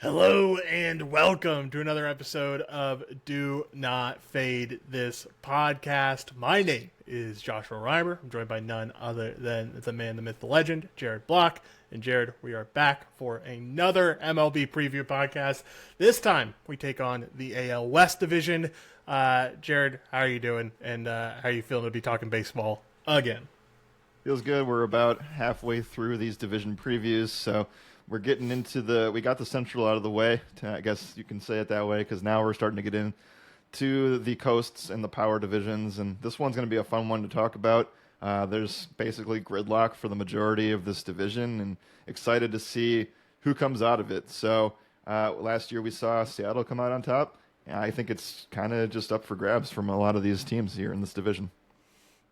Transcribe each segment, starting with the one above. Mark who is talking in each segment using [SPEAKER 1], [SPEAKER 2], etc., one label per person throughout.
[SPEAKER 1] Hello and welcome to another episode of Do Not Fade This podcast. My name is Joshua Riemer. I'm joined by none other than the man, the myth, the legend, Jared Block. And Jared, we are back for another MLB preview podcast. This time we take on the AL West division. Jared, how are you doing? And how are you feeling to be talking baseball again?
[SPEAKER 2] Feels good. We're about halfway through these division previews, so we're getting into we got the Central out of the way, I guess you can say it that way, because now we're starting to get into the coasts and the power divisions, and this one's going to be a fun one to talk about. There's basically gridlock for the majority of this division, and excited to see who comes out of it. So last year we saw Seattle come out on top, and I think it's kind of just up for grabs from a lot of these teams here in this division.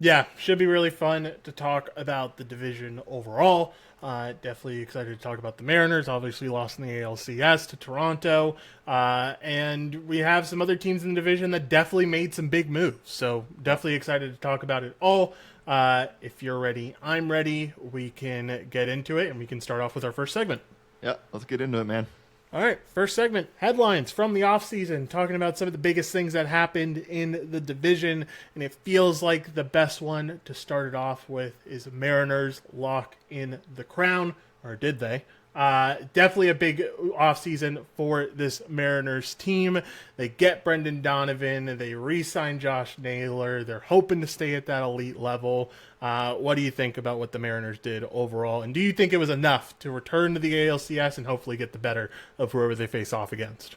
[SPEAKER 1] Yeah, should be really fun to talk about the division overall. Definitely excited to talk about the Mariners. Obviously lost in the ALCS to Toronto. And we have some other teams in the division that definitely made some big moves. So definitely excited to talk about it all. If you're ready, I'm ready. We can get into it and we can start off with our first segment.
[SPEAKER 2] Yeah, let's get into it, man.
[SPEAKER 1] All right, first segment, headlines from the offseason, talking about some of the biggest things that happened in the division, and it feels like the best one to start it off with is Mariners lock in the crown, or did they? Definitely a big offseason for this Mariners team. They get Brendan Donovan. They re-sign Josh Naylor. They're hoping to stay at that elite level. What do you think about what the Mariners did overall? And do you think it was enough to return to the ALCS and hopefully get the better of whoever they face off against?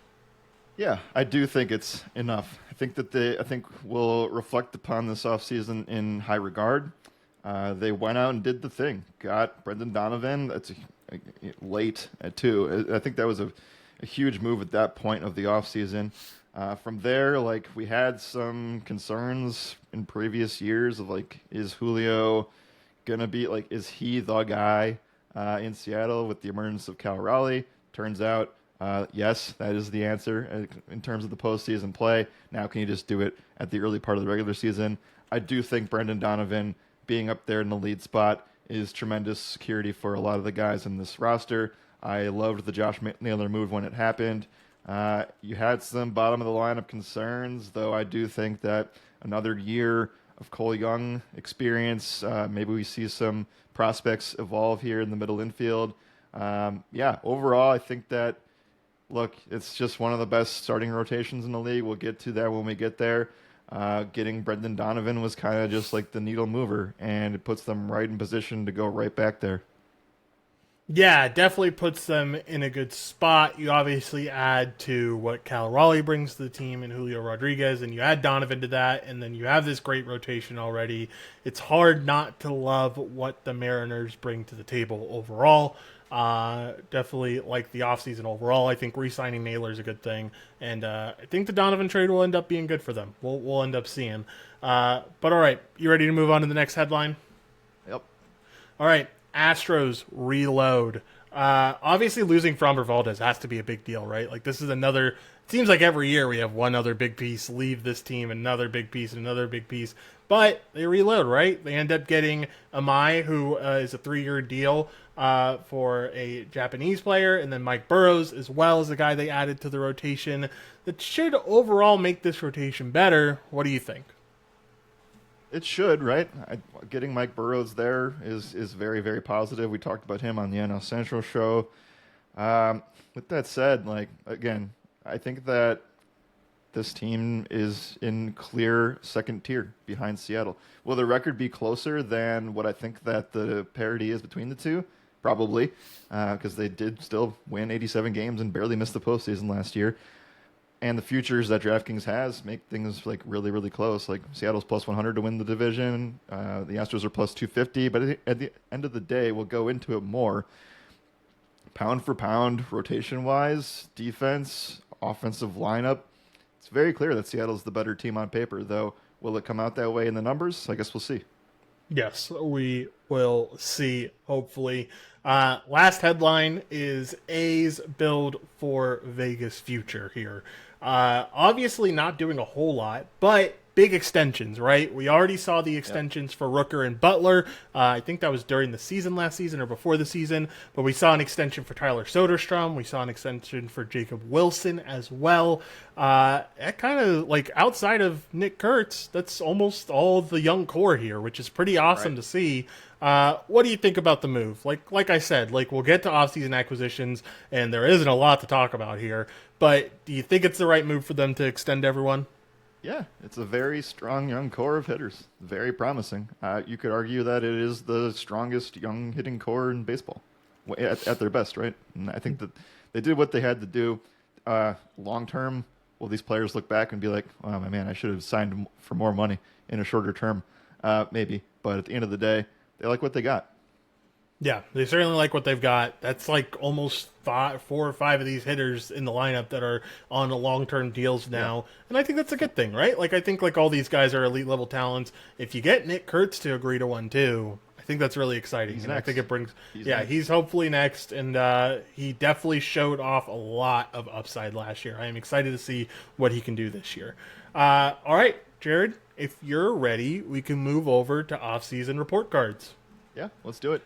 [SPEAKER 2] Yeah, I do think it's enough. I think we'll reflect upon this offseason in high regard. They went out and did the thing. Got Brendan Donovan. That's late too. I think that was a huge move at that point of the offseason. From there, we had some concerns in previous years of is Julio gonna be is he the guy in Seattle with the emergence of Cal Raleigh? Turns out, yes, that is the answer in terms of the postseason play. Now, can you just do it at the early part of the regular season? I do think Brendan Donovan being up there in the lead spot is tremendous security for a lot of the guys in this roster. I loved the Josh Naylor move when it happened. You had some bottom of the lineup concerns, though I do think that another year of Cole Young experience, maybe we see some prospects evolve here in the middle infield. Overall, I think that, look, it's just one of the best starting rotations in the league. We'll get to that when we get there. Getting Brendan Donovan was kind of just like the needle mover, and it puts them right in position to go right back there.
[SPEAKER 1] Yeah, it definitely puts them in a good spot. You obviously add to what Cal Raleigh brings to the team and Julio Rodriguez, and you add Donovan to that, and then you have this great rotation already. It's hard not to love what the Mariners bring to the table overall. Definitely like the offseason overall. I think re-signing Naylor is a good thing, and I think the Donovan trade will end up being good for them. We'll end up seeing. But all right, you ready to move on to the next headline?
[SPEAKER 2] Yep.
[SPEAKER 1] All right, Astros Reload. Obviously, losing Framber Valdez has to be a big deal, right? This is another. It seems like every year we have one other big piece leave this team, another big piece, another big piece. But they reload, right? They end up getting Amai, who is a 3-year deal for a Japanese player, and then Mike Burrows, as well as the guy they added to the rotation. That should overall make this rotation better. What do you think?
[SPEAKER 2] It should, right? Getting Mike Burrows there is very, very positive. We talked about him on the NL Central show. With that said, again, I think that this team is in clear second tier behind Seattle. Will the record be closer than what I think that the parity is between the two? Probably, because they did still win 87 games and barely missed the postseason last year. And the futures that DraftKings has make things really, really close. Seattle's plus 100 to win the division. The Astros are plus 250. But at the end of the day, we'll go into it more. Pound for pound, rotation-wise, defense, offensive lineup, it's very clear that Seattle's the better team on paper, though. Will it come out that way in the numbers? I guess we'll see.
[SPEAKER 1] Yes, we will see, hopefully. Last headline is A's build for Vegas future here. Obviously not doing a whole lot, but big extensions, right? We already saw the extensions for Rooker and Butler. I think that was during the season last season or before the season, but we saw an extension for Tyler Soderstrom. We saw an extension for Jacob Wilson as well. That kind of, like, outside of Nick Kurtz, that's almost all of the young core here, which is pretty awesome to see. What do you think about the move? Like I said, like, we'll get to offseason acquisitions, and there isn't a lot to talk about here, but do you think it's the right move for them to extend everyone?
[SPEAKER 2] Yeah, it's a very strong young core of hitters. Very promising. You could argue that it is the strongest young hitting core in baseball at their best, right? And I think that they did what they had to do. Long term, will these players look back and be like, oh, my man, I should have signed for more money in a shorter term? Maybe. But at the end of the day, they like what they got.
[SPEAKER 1] Yeah, they certainly like what they've got. That's like almost 4 or 5 of these hitters in the lineup that are on the long-term deals now. Yeah. And I think that's a good thing, right? Like, I think like all these guys are elite level talents. If you get Nick Kurtz to agree to one too, I think that's really exciting.
[SPEAKER 2] He's
[SPEAKER 1] and
[SPEAKER 2] next.
[SPEAKER 1] I think it brings,
[SPEAKER 2] next.
[SPEAKER 1] He's hopefully next. And he definitely showed off a lot of upside last year. I am excited to see what he can do this year. All right, Jared, if you're ready, we can move over to off-season report cards.
[SPEAKER 2] Yeah, let's do it.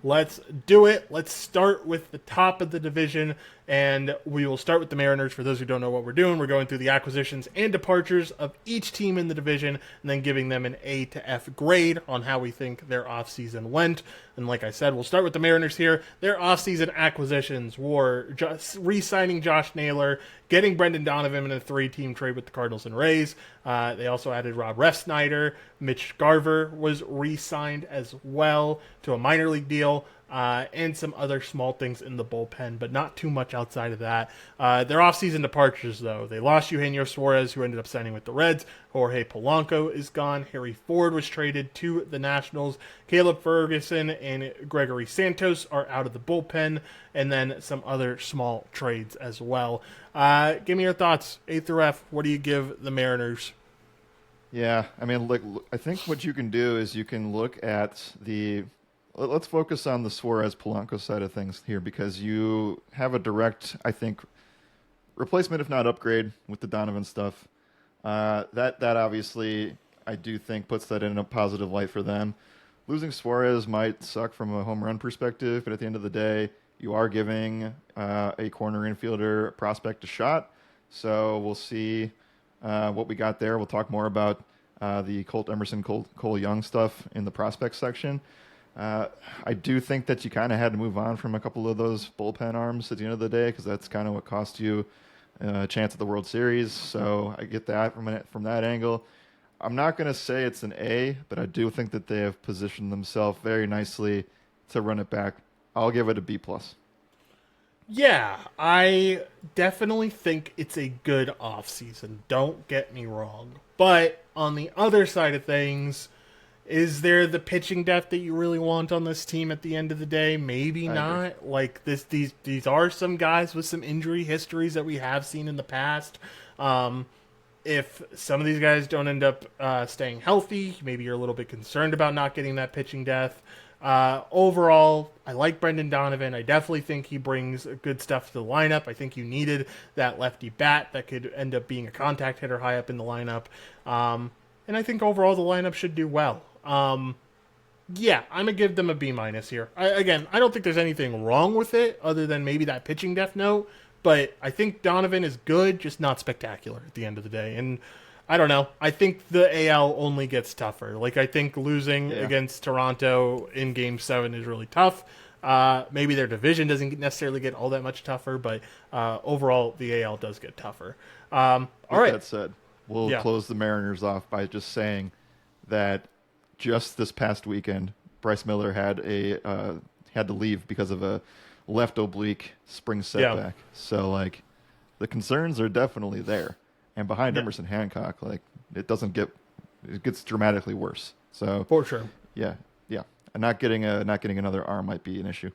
[SPEAKER 1] Let's do it. Let's start with the top of the division, and we will start with the Mariners. For those who don't know what we're doing, we're going through the acquisitions and departures of each team in the division and then giving them an A to F grade on how we think their offseason went. And like I said, we'll start with the Mariners here. Their offseason acquisitions were just re-signing Josh Naylor, getting Brendan Donovan in a 3-team trade with the Cardinals and Rays. They also added Rob Refsnyder. Mitch Garver was re-signed as well to a minor league deal. And some other small things in the bullpen, but not too much outside of that. Their offseason departures, though. They lost Eugenio Suarez, who ended up signing with the Reds. Jorge Polanco is gone. Harry Ford was traded to the Nationals. Caleb Ferguson and Gregory Santos are out of the bullpen, and then some other small trades as well. Give me your thoughts, A through F. What do you give the Mariners?
[SPEAKER 2] Yeah, I mean, I think what you can do is you can look at the... Let's focus on the Suarez-Polanco side of things here, because you have a direct, I think, replacement, if not upgrade, with the Donovan stuff. That obviously, I do think, puts that in a positive light for them. Losing Suarez might suck from a home run perspective, but at the end of the day, you are giving a corner infielder prospect a shot. So we'll see what we got there. We'll talk more about the Colt Emerson, Cole Young stuff in the prospect section. I do think that you kind of had to move on from a couple of those bullpen arms at the end of the day, because that's kind of what cost you a chance at the World Series. So I get that from that angle. I'm not going to say it's an A, but I do think that they have positioned themselves very nicely to run it back. I'll give it a B+.
[SPEAKER 1] Yeah, I definitely think it's a good offseason. Don't get me wrong. But on the other side of things, is there the pitching depth that you really want on this team at the end of the day? Maybe not. Like these are some guys with some injury histories that we have seen in the past. If some of these guys don't end up staying healthy, maybe you're a little bit concerned about not getting that pitching depth. Overall, I like Brendan Donovan. I definitely think he brings good stuff to the lineup. I think you needed that lefty bat that could end up being a contact hitter high up in the lineup. And I think overall the lineup should do well. Yeah, I'm going to give them a B- here. I don't think there's anything wrong with it other than maybe that pitching depth note, but I think Donovan is good, just not spectacular at the end of the day. And I don't know. I think the AL only gets tougher. Like, I think losing against Toronto in Game 7 is really tough. Maybe their division doesn't necessarily get all that much tougher, but overall the AL does get tougher. All right.
[SPEAKER 2] That said, we'll close the Mariners off by just saying that just this past weekend, Bryce Miller had to leave because of a left oblique spring setback. So, like, the concerns are definitely there. And behind Emerson Hancock, like, it gets dramatically worse. So
[SPEAKER 1] for sure.
[SPEAKER 2] Yeah. And not getting another arm might be an issue.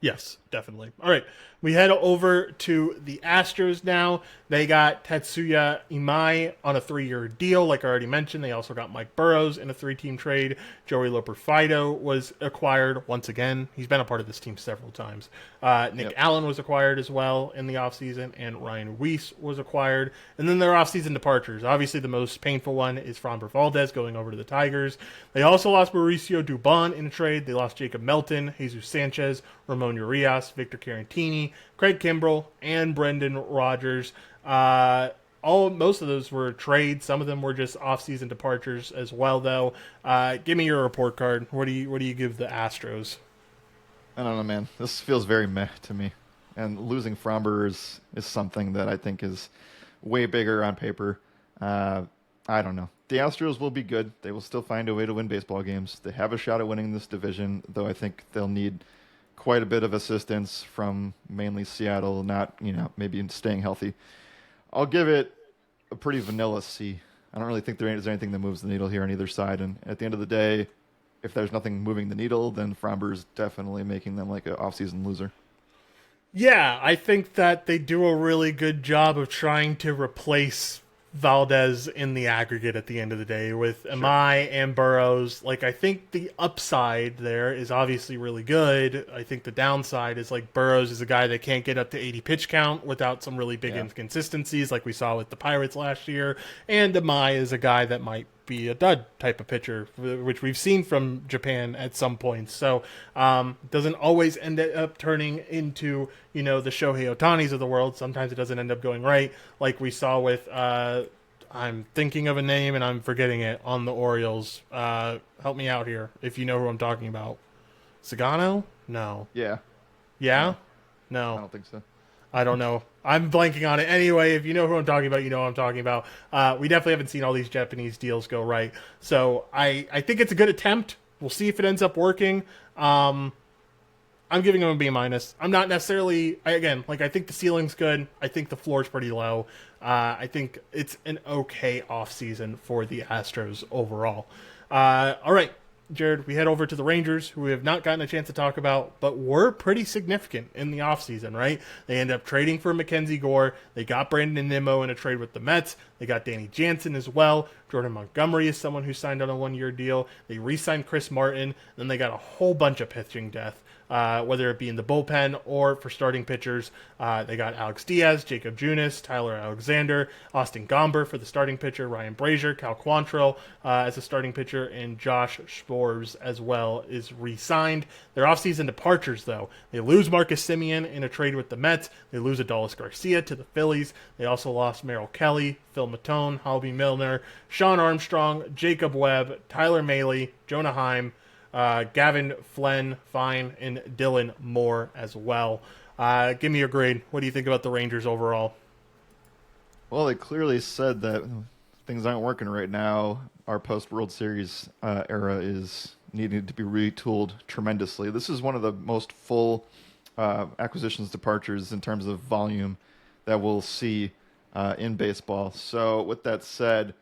[SPEAKER 1] Yes, definitely. All right, we head over to the Astros now. They got Tetsuya Imai on a 3-year deal, like I already mentioned. They also got Mike Burrows in a 3-team trade. Joey Loperfido was acquired once again. He's been a part of this team several times. Nick
[SPEAKER 2] Yep.
[SPEAKER 1] Allen was acquired as well in the offseason, and Ryan Weiss was acquired. And then their offseason departures. Obviously, the most painful one is Framber Valdez going over to the Tigers. They also lost Mauricio Dubon in a trade. They lost Jacob Melton, Jesus Sanchez, Ramon Urias, Victor Carantini, Craig Kimbrell, and Brendan Rodgers. Most of those were trades. Some of them were just off-season departures as well, though. Give me your report card. What do you give the Astros?
[SPEAKER 2] I don't know, man. This feels very meh to me. And losing Fromber is something that I think is way bigger on paper. I don't know. The Astros will be good. They will still find a way to win baseball games. They have a shot at winning this division, though I think they'll need quite a bit of assistance from mainly Seattle, not, maybe staying healthy. I'll give it a pretty vanilla C. I don't really think there is anything that moves the needle here on either side. And at the end of the day, if there's nothing moving the needle, then Fromber's definitely making them like an off-season loser.
[SPEAKER 1] Yeah, I think that they do a really good job of trying to replace Valdez in the aggregate at the end of the day with Amai and Burrows. Like, I think the upside there is obviously really good. I think the downside is like Burrows is a guy that can't get up to 80 pitch count without some really big inconsistencies like we saw with the Pirates last year. And Amai is a guy that might be a dud type of pitcher, which we've seen from Japan at some points. So doesn't always end up turning into, the Shohei Otanis of the world. Sometimes it doesn't end up going right, like we saw with I'm thinking of a name and I'm forgetting it on the Orioles. Help me out here if you know who I'm talking about. Sagano? No.
[SPEAKER 2] Yeah.
[SPEAKER 1] Yeah?
[SPEAKER 2] I
[SPEAKER 1] No.
[SPEAKER 2] don't think so.
[SPEAKER 1] I don't know. I'm blanking on it. Anyway, if you know who I'm talking about, you know what I'm talking about. We definitely haven't seen all these Japanese deals go right. So I think it's a good attempt. We'll see if it ends up working. I'm giving them a B minus. I'm not necessarily, I think the ceiling's good. I think the floor's pretty low. I think it's an okay offseason for the Astros overall. All right. Jared, we head over to the Rangers, who we have not gotten a chance to talk about, but were pretty significant in the offseason, right? They end up trading for Mackenzie Gore. They got Brandon Nimmo in a trade with the Mets. They got Danny Jansen as well. Jordan Montgomery is someone who signed on a one-year deal. They re-signed Chris Martin. Then they got a whole bunch of pitching depth. Whether it be in the bullpen or for starting pitchers. They got Alex Diaz, Jacob Junis, Tyler Alexander, Austin Gomber for the starting pitcher, Ryan Brazier, Cal Quantrill as a starting pitcher, and Josh Sborz as well is re-signed. Their offseason departures, though. They lose Marcus Semien in a trade with the Mets. They lose Adolis Garcia to the Phillies. They also lost Merrill Kelly, Phil Matone, Halby Milner, Sean Armstrong, Jacob Webb, Tyler Mahle, Jonah Heim, Gavin Fine, and Dylan Moore as well. Give me your grade. What do you think about the Rangers overall?
[SPEAKER 2] Well, they clearly said that things aren't working right now. Our post-World Series era is needing to be retooled tremendously. This is one of the most full acquisitions departures in terms of volume that we'll see in baseball. So with that said,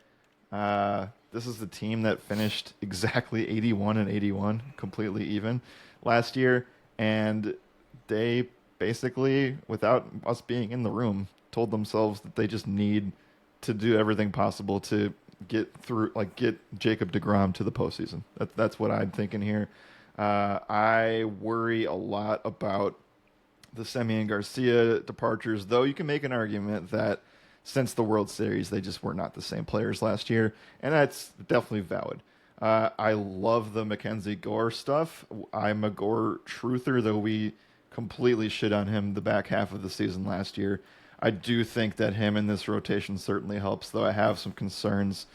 [SPEAKER 2] this is the team that finished exactly 81 and 81, completely even last year. And they basically, without us being in the room, told themselves that they just need to do everything possible to get Jacob deGrom to the postseason. That's what I'm thinking here. I worry a lot about the Semien Garcia departures, though you can make an argument that since the World Series, they just were not the same players last year, and that's definitely valid. I love the Mackenzie Gore stuff. I'm a Gore truther, though we completely shit on him the back half of the season last year. I do think that him in this rotation certainly helps, though I have some concerns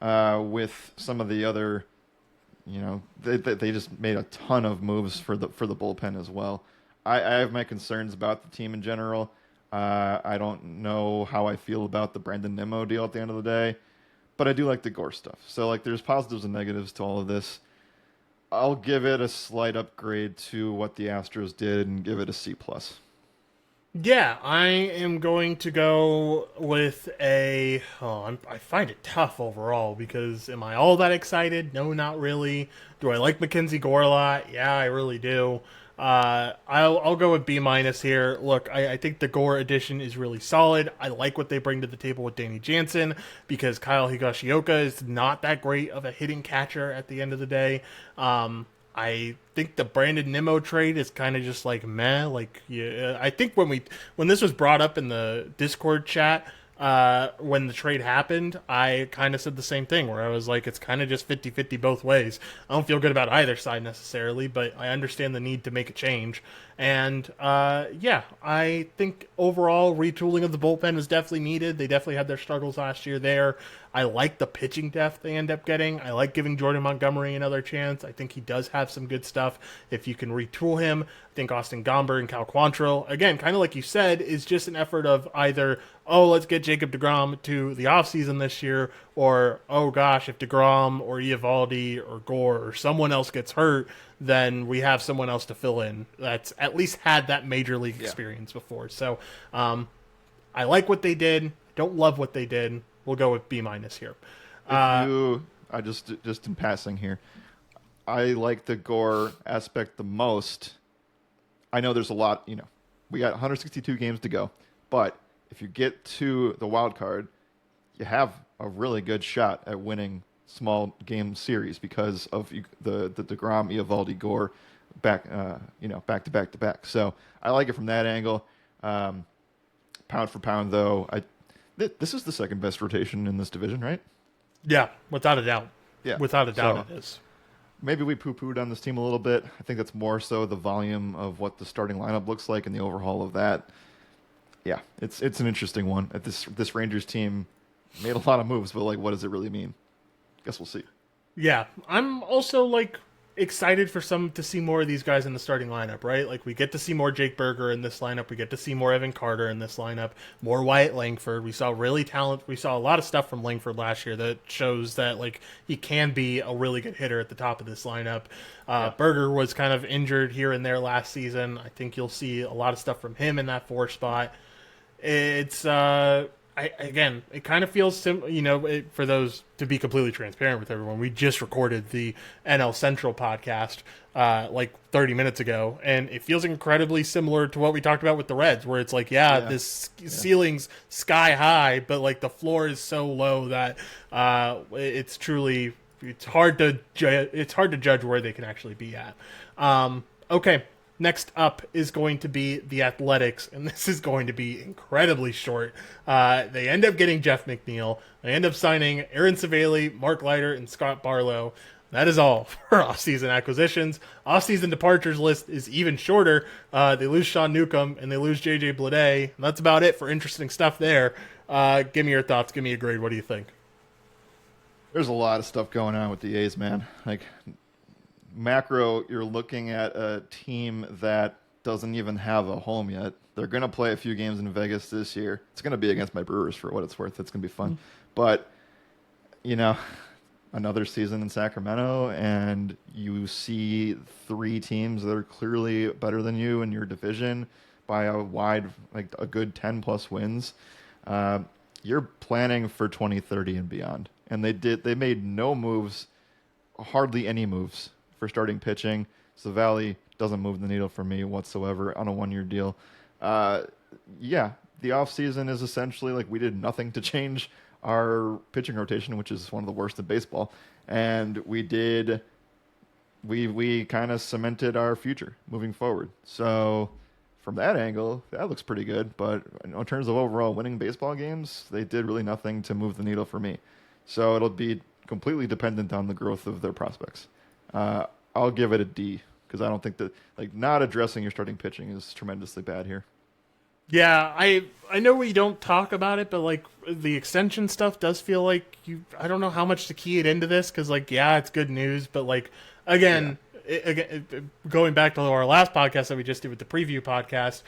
[SPEAKER 2] with some of the other. They just made a ton of moves for the bullpen as well. I have my concerns about the team in general. I don't know how I feel about the Brandon Nimmo deal at the end of the day, but I do like the Gore stuff. So, there's positives and negatives to all of this. I'll give it a slight upgrade to what the Astros did and give it a C+.
[SPEAKER 1] Yeah, I am going to go with I find it tough overall because am I all that excited? No, not really. Do I like Mackenzie Gore a lot? Yeah, I really do. I'll go with B minus here. Look, I think the Gore edition is really solid. I like what they bring to the table with Danny Jansen because Kyle Higashioka is not that great of a hitting catcher at the end of the day. I think the Brandon Nimmo trade is kind of just like meh. Like, yeah, I think when this was brought up in the Discord chat, when the trade happened, I kind of said the same thing where I was like, it's kind of just 50-50 both ways. I don't feel good about either side necessarily, but I understand the need to make a change. And yeah, I think overall retooling of the bullpen was definitely needed. They definitely had their struggles last year there. I like the pitching depth they end up getting. I like giving Jordan Montgomery another chance. I think he does have some good stuff if you can retool him. I think Austin Gomber and Cal Quantrill, again, kind of like you said, is just an effort of either, oh, let's get Jacob deGrom to the offseason this year, or, oh gosh, if deGrom or Eovaldi or Gore or someone else gets hurt, then we have someone else to fill in that's at least had that major league experience before. So I like what they did. Don't love what they did. We'll go with B- here.
[SPEAKER 2] I just in passing here, I like the Gore aspect the most. I know there's a lot, we got 162 games to go, but if you get to the wild card, you have a really good shot at winning small game series because of the DeGrom, Eovaldi, Gore back to back to back. So I like it from that angle. Pound for pound, though, this is the second best rotation in this division, right?
[SPEAKER 1] Yeah, without a doubt.
[SPEAKER 2] Yeah,
[SPEAKER 1] without a doubt,
[SPEAKER 2] so
[SPEAKER 1] it is.
[SPEAKER 2] Maybe we poo-pooed on this team a little bit. I think that's more so the volume of what the starting lineup looks like and the overhaul of that. Yeah, it's an interesting one. This Rangers team made a lot of moves, but like, what does it really mean? Guess we'll see.
[SPEAKER 1] Yeah, I'm also like excited for to see more of these guys in the starting lineup, right? Like we get to see more Jake Berger in this lineup, we get to see more Evan Carter in this lineup, more Wyatt Langford. We saw a lot of stuff from Langford last year that shows that like he can be a really good hitter at the top of this lineup. Berger was kind of injured here and there last season. I think you'll see a lot of stuff from him in that 4 spot. It's it kind of feels for those, to be completely transparent with everyone, we just recorded the NL Central podcast like 30 minutes ago, and it feels incredibly similar to what we talked about with the Reds, where it's like, this ceiling's sky high, but like the floor is so low that it's hard to judge where they can actually be at. Okay. Next up is going to be the Athletics, and this is going to be incredibly short. They end up getting Jeff McNeil. They end up signing Aaron Savali, Mark Leiter, and Scott Barlow. That is all for offseason acquisitions. Offseason departures list is even shorter. They lose Sean Newcomb, and they lose J.J. Bleday. And that's about it for interesting stuff there. Give me your thoughts. Give me a grade. What do you think?
[SPEAKER 2] There's a lot of stuff going on with the A's, man. Like, macro, you're looking at a team that doesn't even have a home yet. They're going to play a few games in Vegas this year. It's going to be against my Brewers for what it's worth. It's going to be fun. But, another season in Sacramento, and you see 3 teams that are clearly better than you in your division by a wide, like a good 10-plus wins. You're planning for 2030 and beyond. And they made no moves, hardly any moves, for starting pitching. Savali doesn't move the needle for me whatsoever on a 1-year deal. The offseason is essentially like we did nothing to change our pitching rotation, which is one of the worst in baseball. And we kind of cemented our future moving forward. So from that angle, that looks pretty good. But in terms of overall winning baseball games, they did really nothing to move the needle for me. So it'll be completely dependent on the growth of their prospects. I'll give it a D because I don't think that not addressing your starting pitching is tremendously bad here.
[SPEAKER 1] Yeah, I know we don't talk about it, but like the extension stuff does feel like I don't know how much to key it into this because it's good news, but like again, going back to our last podcast that we just did with the preview podcast,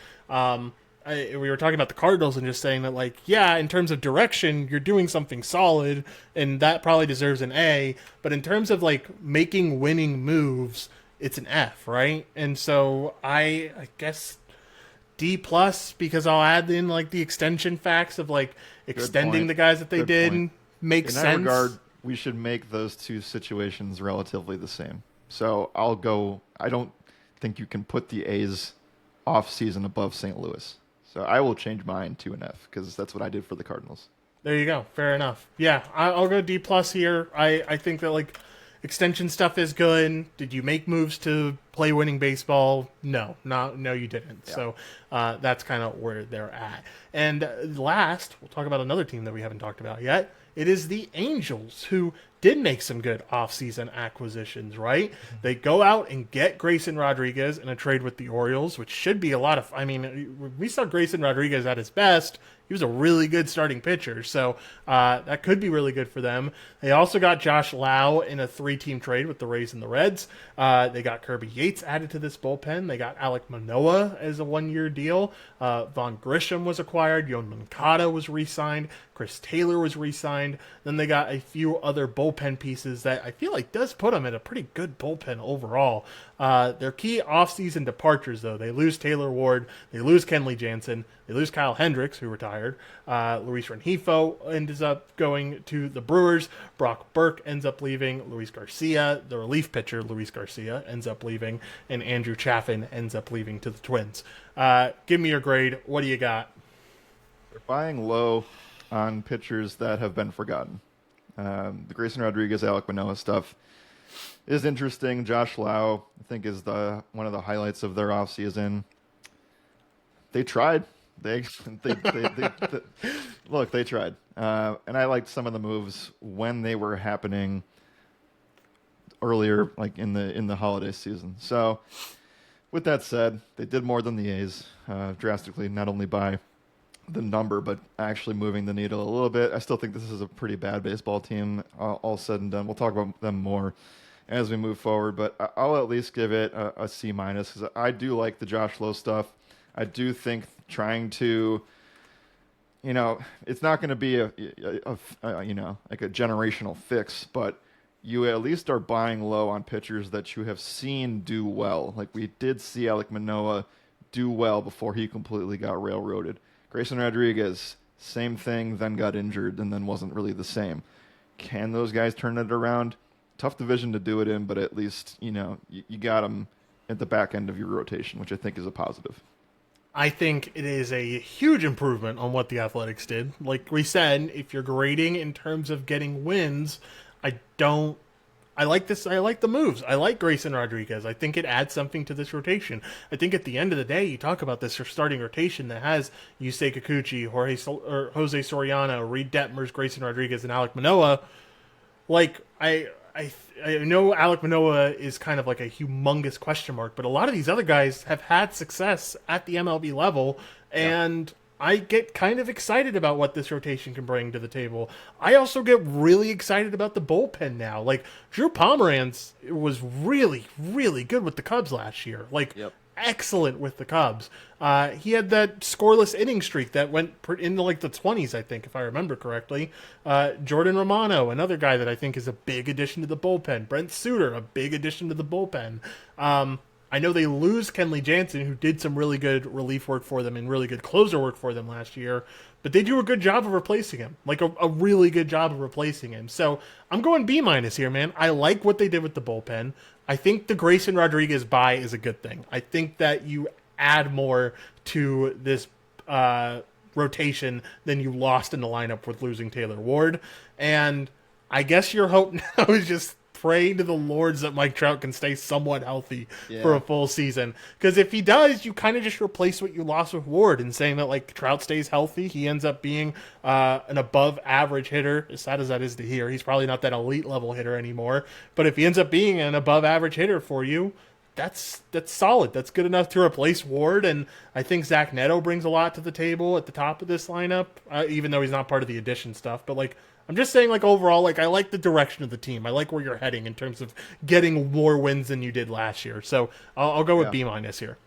[SPEAKER 1] we were talking about the Cardinals and just saying that in terms of direction, you're doing something solid and that probably deserves an A, but in terms of making winning moves, it's an F, right? And so I guess D+ because I'll add in the extension facts of extending the guys that they did makes sense.
[SPEAKER 2] In that regard, we should make those two situations relatively the same. So I don't think you can put the A's off season above St. Louis. So I will change mine to an F because that's what I did for the Cardinals.
[SPEAKER 1] There you go. Fair enough. Yeah, I'll go D+ here. I think that extension stuff is good. Did you make moves to play winning baseball? No, you didn't.
[SPEAKER 2] Yeah.
[SPEAKER 1] So that's kind of where they're at. And last, we'll talk about another team that we haven't talked about yet. It is the Angels, who did make some good offseason acquisitions, right? They go out and get Grayson Rodriguez in a trade with the Orioles, which should be a lot of... I mean, we saw Grayson Rodriguez at his best. He was a really good starting pitcher, so that could be really good for them. They also got Josh Lau in a 3-team trade with the Rays and the Reds. They got Kirby Yates added to this bullpen. They got Alek Manoah as a 1-year deal. Vaughn Grisham was acquired. Yoan Moncada was re-signed. Chris Taylor was re-signed. Then they got a few other bullpen pieces that I feel like does put them in a pretty good bullpen overall. Their key offseason departures, though, they lose Taylor Ward, they lose Kenley Jansen, they lose Kyle Hendricks, who retired. Luis Rengifo ends up going to the Brewers. Brock Burke ends up leaving. Luis Garcia, the relief pitcher, Luis Garcia, ends up leaving. And Andrew Chaffin ends up leaving to the Twins. Give me your grade. What do you got?
[SPEAKER 2] They're buying low on pitchers that have been forgotten. The Grayson Rodriguez, Alek Manoah stuff is interesting. Josh Lau, I think, is one of the highlights of their offseason. They tried. They look, they tried. And I liked some of the moves when they were happening earlier, like in the holiday season. So with that said, they did more than the A's drastically, not only by the number, but actually moving the needle a little bit. I still think this is a pretty bad baseball team, all said and done. We'll talk about them more as we move forward, but I'll at least give it a C-, because I do like the Josh Lowe stuff. I do think trying to, it's not going to be a like a generational fix, but you at least are buying low on pitchers that you have seen do well. Like we did see Alek Manoah do well before he completely got railroaded. Grayson Rodriguez, same thing, then got injured and then wasn't really the same. Can those guys turn it around? Tough division to do it in, but at least, you got them at the back end of your rotation, which I think is a positive. I
[SPEAKER 1] think it is a huge improvement on what the Athletics did. Like we said, if you're grading in terms of getting wins, I like this. I like the moves. I like Grayson Rodriguez. I think it adds something to this rotation. I think at the end of the day, you talk about this starting rotation that has Yusei Kikuchi, Jose Soriano, Reed Detmers, Grayson Rodriguez, and Alek Manoah. Like I know Alek Manoah is kind of like a humongous question mark, but a lot of these other guys have had success at the MLB level, and I get kind of excited about what this rotation can bring to the table. I also get really excited about the bullpen now. Like, Drew Pomeranz was really, really good with the Cubs last year. Like, excellent with the Cubs. He had that scoreless inning streak that went into like the 20s, I think, if I remember correctly. Jordan Romano, another guy that I think is a big addition to the bullpen. Brent Suter, a big addition to the bullpen. I know they lose Kenley Jansen, who did some really good relief work for them and really good closer work for them last year, but they do a good job of replacing him, like a really good job of replacing him. So I'm going B- here, man. I like what they did with the bullpen. I think the Grayson Rodriguez buy is a good thing. I think that you add more to this rotation than you lost in the lineup with losing Taylor Ward. And I guess your hope now is just praying to the Lords that Mike Trout can stay somewhat healthy for a full season. Because if he does, you kind of just replace what you lost with Ward and saying that like Trout stays healthy, he ends up being an above average hitter. As sad as that is to hear, he's probably not that elite level hitter anymore. But if he ends up being an above average hitter for you, that's solid. That's good enough to replace Ward. And I think Zach Neto brings a lot to the table at the top of this lineup, even though he's not part of the addition stuff. But like, I'm just saying, like, overall, like, I like the direction of the team. I like where you're heading in terms of getting more wins than you did last year. So I'll go with B- here.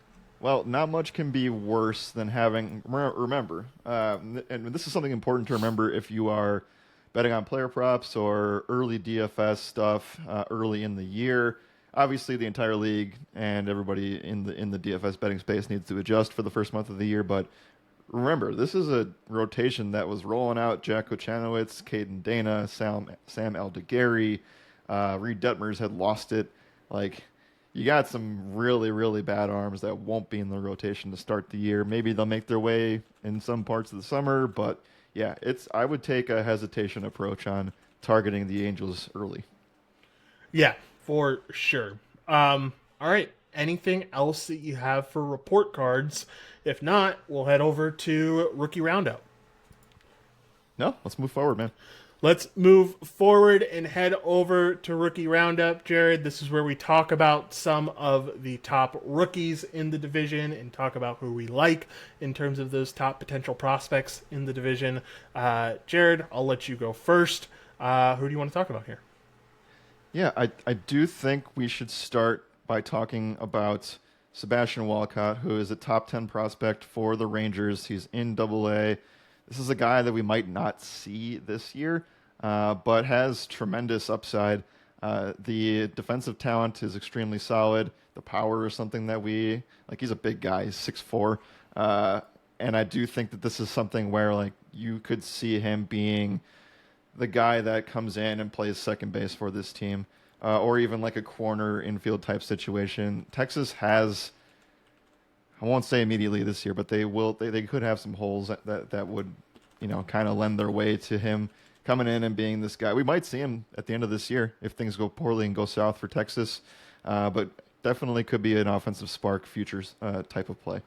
[SPEAKER 2] Well, not much can be worse than having, remember, and this is something important to remember if you are betting on player props or early DFS stuff early in the year. Obviously, the entire league and everybody in the DFS betting space needs to adjust for the first month of the year, but remember, this is a rotation that was rolling out Jack Kochanowicz, Caden Dana, Sam Aldegheri, Reed Detmers had lost it. Like, you got some really, really bad arms that won't be in the rotation to start the year. Maybe they'll make their way in some parts of the summer, but yeah, I would take a hesitation approach on targeting the Angels early.
[SPEAKER 1] Yeah, for sure. All right. Anything else that you have for report cards? If not, we'll head over to rookie roundup.
[SPEAKER 2] No, let's move forward, man.
[SPEAKER 1] Let's move forward and head over to Rookie Roundup. Jared, this is where we talk about some of the top rookies in the division and talk about who we like in terms of those top potential prospects in the division. Jared, I'll let you go first. Who do you want to talk about here?
[SPEAKER 2] Yeah, I do think we should start by talking about Sebastian Walcott, who is a top 10 prospect for the Rangers. He's in Double A. This is a guy that we might not see this year, but has tremendous upside. The defensive talent is extremely solid. The power is something that we like. He's a big guy. He's 6'4", and I do think that this is something where like you could see him being the guy that comes in and plays second base for this team, or even like a corner infield type situation. Texas has, I won't say immediately this year, but they will. They could have some holes that would, kind of lend their way to him coming in and being this guy. We might see him at the end of this year if things go poorly and go south for Texas, but definitely could be an offensive spark futures type of play.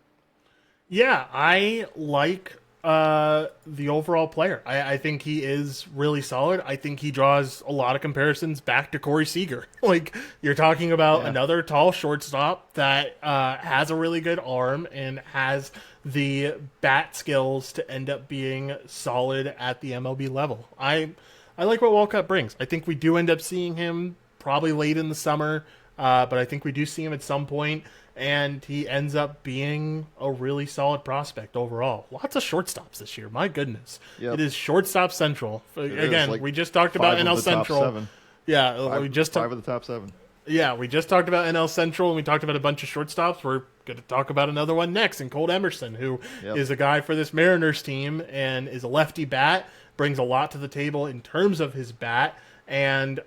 [SPEAKER 1] Yeah, I like the overall player. I think he is really solid. I think he draws a lot of comparisons back to Corey Seager. Like, you're talking about another tall shortstop that has a really good arm and has the bat skills to end up being solid at the MLB level. I like what Walcott brings. I think we do end up seeing him probably late in the summer, but I think we do see him at some point, and he ends up being a really solid prospect overall. Lots of shortstops this year. My goodness.
[SPEAKER 2] Yep.
[SPEAKER 1] It is shortstop central. Again,
[SPEAKER 2] like
[SPEAKER 1] we just talked about NL Central. Yeah,
[SPEAKER 2] Five,
[SPEAKER 1] we just
[SPEAKER 2] five of the top 7.
[SPEAKER 1] Yeah, we just talked about NL Central, and we talked about a bunch of shortstops. We're going to talk about another one next, and Colt Emerson, who is a guy for this Mariners team and is a lefty bat, brings a lot to the table in terms of his bat, and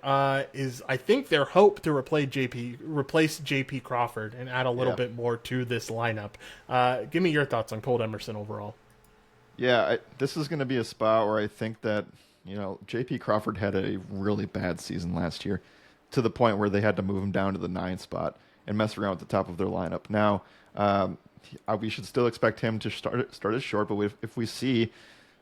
[SPEAKER 1] is, I think, their hope to replace JP Crawford and add a little bit more to this lineup. Give me your thoughts on Colt Emerson overall.
[SPEAKER 2] Yeah, this is going to be a spot where I think that, JP Crawford had a really bad season last year to the point where they had to move him down to the 9th spot and mess around at the top of their lineup. Now, we should still expect him to start as short, but if we see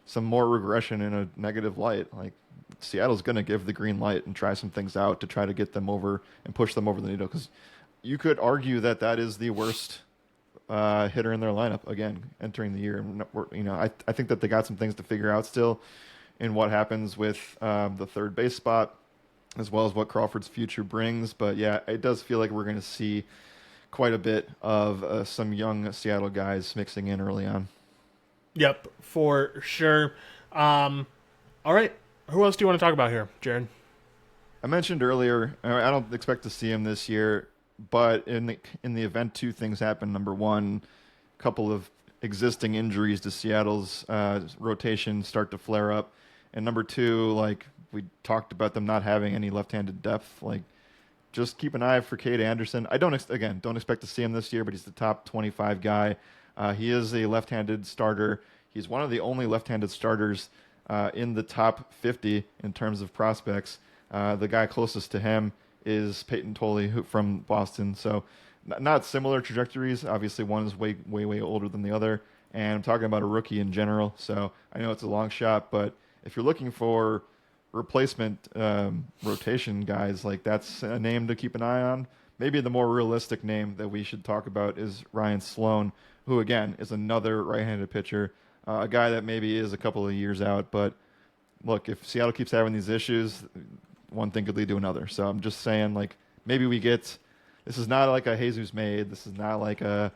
[SPEAKER 2] some more regression in a negative light, like Seattle's going to give the green light and try some things out to try to get them over and push them over the needle, because you could argue that is the worst hitter in their lineup again entering the year. And I think that they got some things to figure out still in what happens with the third base spot, as well as what Crawford's future brings. But yeah, it does feel like we're going to see quite a bit of some young Seattle guys mixing in early on.
[SPEAKER 1] Yep, for sure. All right, who else do you want to talk about here, Jared?
[SPEAKER 2] I mentioned earlier, I don't expect to see him this year, but in the event two things happen. Number one, a couple of existing injuries to Seattle's rotation start to flare up, and number two, like we talked about them not having any left-handed depth. Like, just keep an eye for Cade Anderson. I don't expect to see him this year, but he's the top 25 guy. He is a left-handed starter. He's one of the only left-handed starters in the top 50 in terms of prospects. The guy closest to him is Peyton Tolley from Boston. So not similar trajectories. Obviously, one is way, way, way older than the other. And I'm talking about a rookie in general. So I know it's a long shot, but if you're looking for replacement rotation guys, like that's a name to keep an eye on. Maybe the more realistic name that we should talk about is Ryan Sloan, who again is another right-handed pitcher, a guy that maybe is a couple of years out. But look, if Seattle keeps having these issues, one thing could lead to another. So I'm just saying, like, maybe this is not like a Jesus made. This is not like a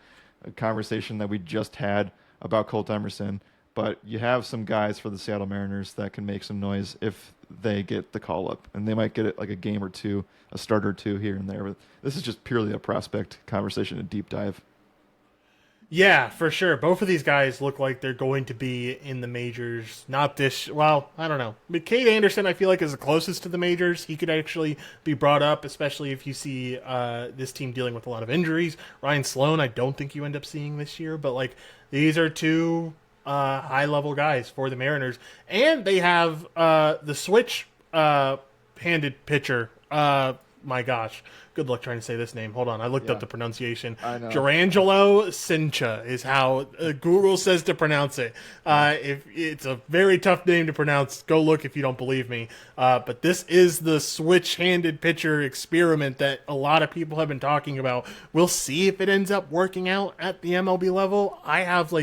[SPEAKER 2] conversation that we just had about Colt Emerson. But you have some guys for the Seattle Mariners that can make some noise if they get the call up, and they might get it like a game or two, a start or two here and there. But this is just purely a prospect conversation, a deep dive.
[SPEAKER 1] Yeah, for sure. Both of these guys look like they're going to be in the majors. Not this, well, I don't know. But Cade Anderson, I feel like, is the closest to the majors. He could actually be brought up, especially if you see this team dealing with a lot of injuries. Ryan Sloan, I don't think you end up seeing this year, but like these are two high-level guys for the Mariners, and they have the switch-handed pitcher my gosh, good luck trying to say this name. Hold on, I looked up the pronunciation.
[SPEAKER 2] I know.
[SPEAKER 1] Jurangelo Cincha is how Google says to pronounce it. If it's a very tough name to pronounce, go look if you don't believe me. But this is the switch-handed pitcher experiment that a lot of people have been talking about. We'll see if it ends up working out at the MLB level. I have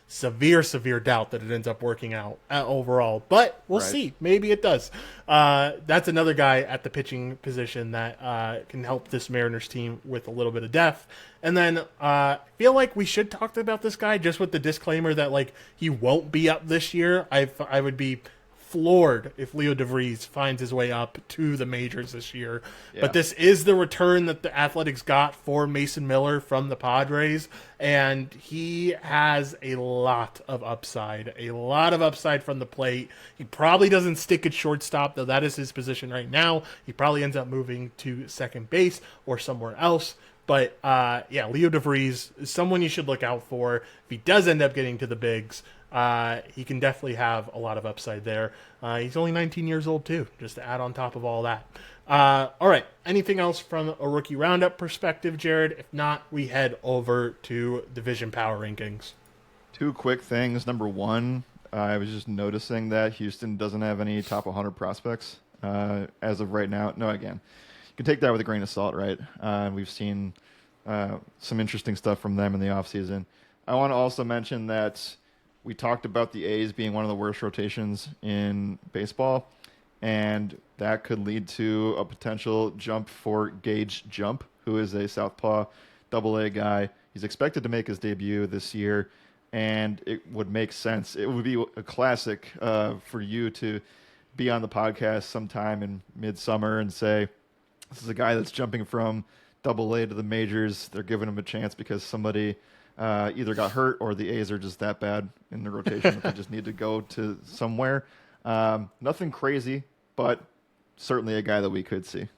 [SPEAKER 1] severe doubt that it ends up working out overall, but we'll see. Maybe it does. That's another guy at the pitching position that can help this Mariners team with a little bit of depth. And then I feel like we should talk about this guy just with the disclaimer that he won't be up this year. I would be floored if Leo DeVries finds his way up to the majors this year. Yeah. But this is the return that the Athletics got for Mason Miller from the Padres, and he has a lot of upside from the plate. He probably doesn't stick at shortstop, though that is his position right now. He probably ends up moving to second base or somewhere else. But, Leo DeVries is someone you should look out for. If he does end up getting to the bigs, he can definitely have a lot of upside there. He's only 19 years old, too, just to add on top of all that. All right. Anything else from a rookie roundup perspective, Jared? If not, we head over to division power rankings.
[SPEAKER 2] Two quick things. Number one, I was just noticing that Houston doesn't have any top 100 prospects as of right now. No, again, you can take that with a grain of salt, right? We've seen some interesting stuff from them in the offseason. I want to also mention that we talked about the A's being one of the worst rotations in baseball, and that could lead to a potential jump for Gage Jump, who is a Southpaw AA guy. He's expected to make his debut this year, and it would make sense. It would be a classic for you to be on the podcast sometime in midsummer and say, this is a guy that's jumping from AA to the majors. They're giving him a chance because somebody either got hurt or the A's are just that bad in the rotation that they just need to go to somewhere. Nothing crazy, but certainly a guy that we could see.